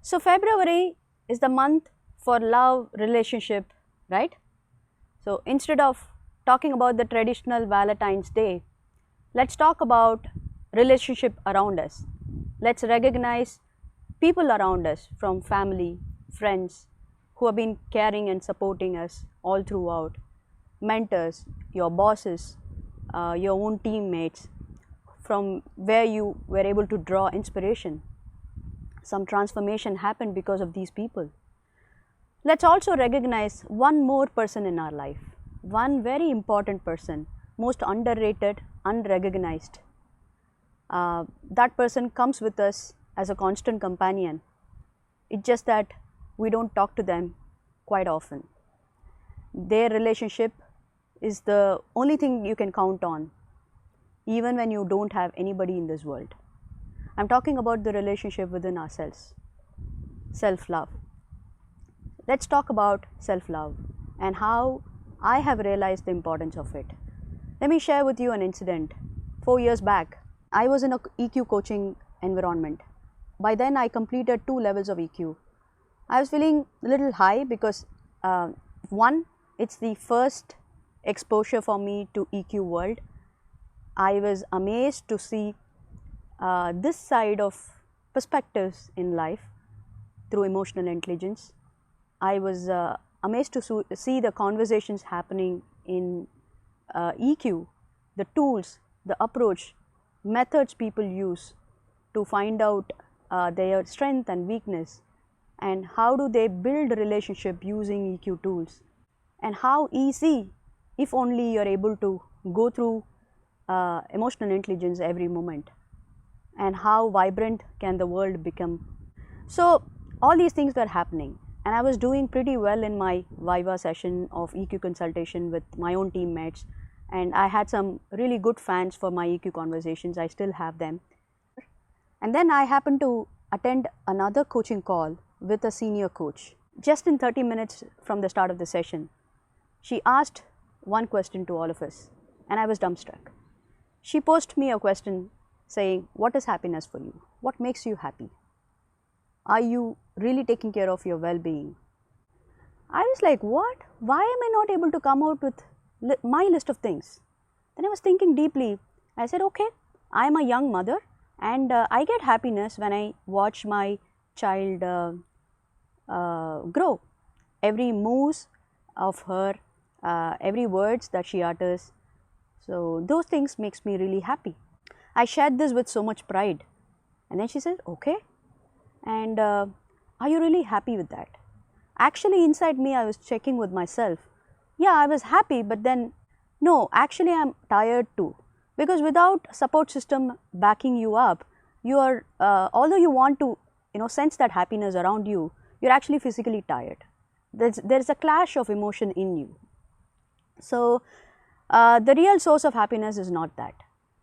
So February is the month for love, relationship, right? So instead of talking about the traditional Valentine's Day, let's talk about relationship around us. Let's recognize people around us, from family, friends who have been caring and supporting us all throughout, mentors, your bosses, your own teammates, from where you were able to draw inspiration. Some transformation happened because of these people. Let's also recognize one more person in our life, one very important person, most underrated, unrecognized. That person comes with us as a constant companion. It's just that we don't talk to them quite often. Their relationship is the only thing you can count on, even when you don't have anybody in this world. I'm talking about the relationship within ourselves, self-love. Let's talk about self-love and how I have realized the importance of it. Let me share with you an incident. 4 years back, I was in a EQ coaching environment. By then, I completed 2 levels of EQ. I was feeling a little high because one, it's the first exposure for me to EQ world. I was amazed to see this side of perspectives in life through emotional intelligence. I was amazed to see the conversations happening in EQ, the tools, the approach, methods people use to find out their strength and weakness, and how do they build relationship using EQ tools, and how easy, if only you are able to go through emotional intelligence every moment, and how vibrant can the world become. So all these things were happening, and I was doing pretty well in my Viva session of EQ consultation with my own teammates, and I had some really good fans for my EQ conversations. I still have them. And then I happened to attend another coaching call with a senior coach. Just in 30 minutes from the start of the session, she asked one question to all of us, and I was dumbstruck. She posed me a question saying, "What is happiness for you? What makes you happy? Are you really taking care of your well-being?" I was like, what? Why am I not able to come out with my list of things? Then I was thinking deeply. I said, okay, I am a young mother, and I get happiness when I watch my child grow. Every moves of her, every words that she utters, so those things makes me really happy. I shared this with so much pride, and then she said, okay, and are you really happy with that? Actually, inside me, I was checking with myself. Yeah, I was happy, but then no, actually I'm tired too, because without support system backing you up, you are although you want to sense that happiness around you, you're actually physically tired. There's a clash of emotion in you. So the real source of happiness is not that.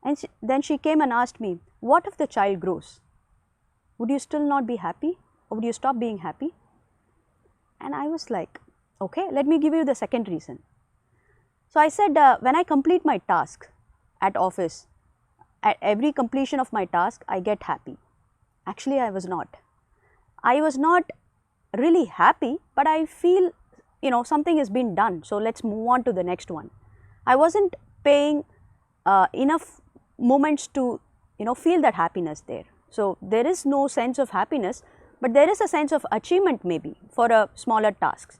And then she came and asked me, what if the child grows? Would you still not be happy, or would you stop being happy? And I was like, okay, let me give you the second reason. So I said, when I complete my task at office, at every completion of my task, I get happy. Actually, I was not. I was not really happy, but I feel, something has been done. So let's move on to the next one. I wasn't paying enough moments to, feel that happiness there. So there is no sense of happiness, but there is a sense of achievement maybe for a smaller tasks.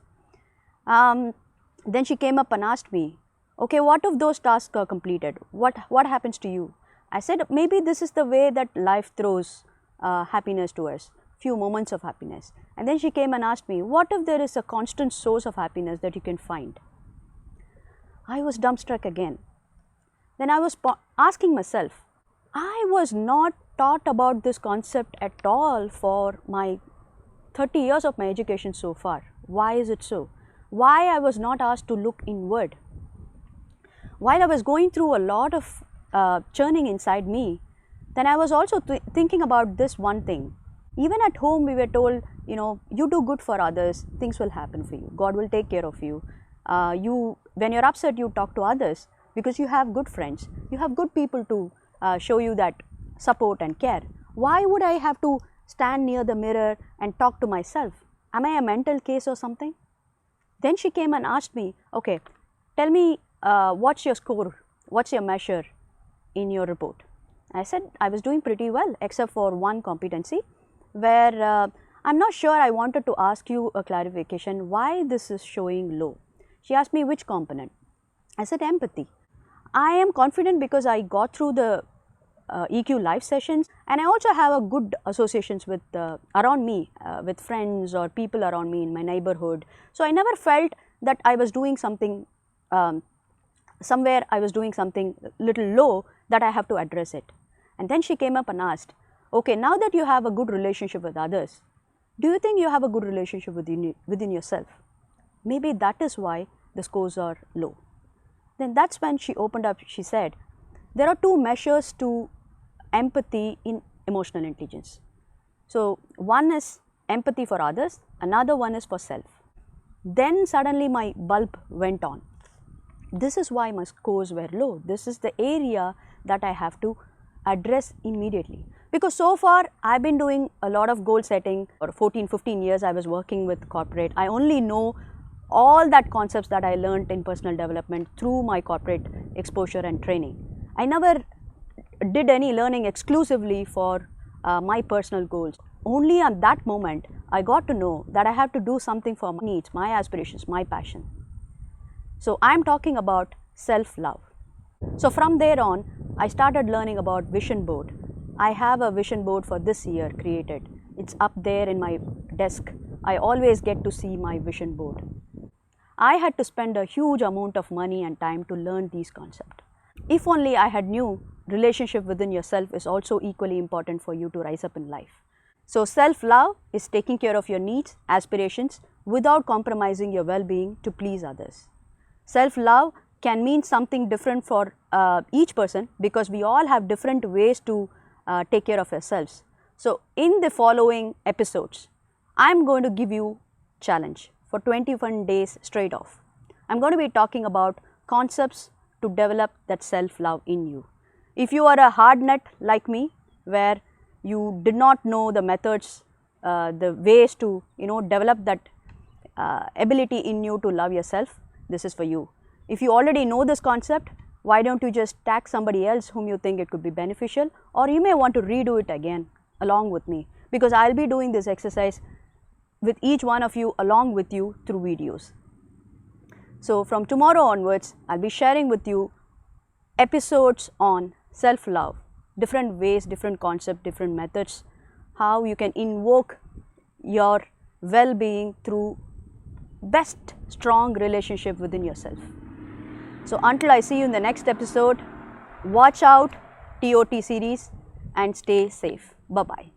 Then she came up and asked me, okay, what if those tasks are completed? What happens to you? I said, maybe this is the way that life throws happiness to us, few moments of happiness. And then she came and asked me, what if there is a constant source of happiness that you can find? I was dumbstruck again. Then I was asking myself, I was not taught about this concept at all for my 30 years of my education so far. Why is it so? Why I was not asked to look inward? While I was going through a lot of churning inside me, then I was also thinking about this one thing. Even at home we were told, you do good for others, things will happen for you. God will take care of you. When you're upset, you talk to others because you have good friends. You have good people to show you that support and care. Why would I have to stand near the mirror and talk to myself? Am I a mental case or something? Then she came and asked me, okay, tell me what's your score, what's your measure in your report? I said I was doing pretty well except for one competency where I'm not sure, I wanted to ask you a clarification why this is showing low. She asked me which component. I said empathy. I am confident because I got through the EQ live sessions, and I also have a good associations with around me, with friends or people around me in my neighborhood. So I never felt that I was doing something, somewhere I was doing something little low that I have to address it. And then she came up and asked, okay, now that you have a good relationship with others, do you think you have a good relationship within yourself? Maybe that is why the scores are low. Then that's when she opened up, she said, there are two measures to empathy in emotional intelligence. So one is empathy for others, another one is for self. Then suddenly my bulb went on. This is why my scores were low. This is the area that I have to address immediately. Because so far I've been doing a lot of goal setting. For 14-15 years I was working with corporate. I only know all that concepts that I learned in personal development through my corporate exposure and training. I never did any learning exclusively for my personal goals. Only at that moment I got to know that I have to do something for my needs, my aspirations, my passion. So I'm talking about self-love. So from there on I started learning about vision board. I have a vision board for this year created. It's up there in my desk. I always get to see my vision board. I had to spend a huge amount of money and time to learn these concepts. If only I had knew relationship within yourself is also equally important for you to rise up in life. So self-love is taking care of your needs, aspirations without compromising your well-being to please others. Self-love can mean something different for each person because we all have different ways to take care of ourselves. So in the following episodes, I am going to give you challenge for 21 days straight off. I am going to be talking about concepts to develop that self-love in you. If you are a hard nut like me, where you did not know the methods, the ways to develop that ability in you to love yourself, this is for you. If you already know this concept, why don't you just tag somebody else whom you think it could be beneficial, or you may want to redo it again along with me, because I'll be doing this exercise with each one of you along with you through videos. So from tomorrow onwards, I'll be sharing with you episodes on self-love, different ways, different concepts, different methods, how you can invoke your well-being through best strong relationship within yourself. So until I see you in the next episode, watch out TOT series and stay safe. Bye-bye.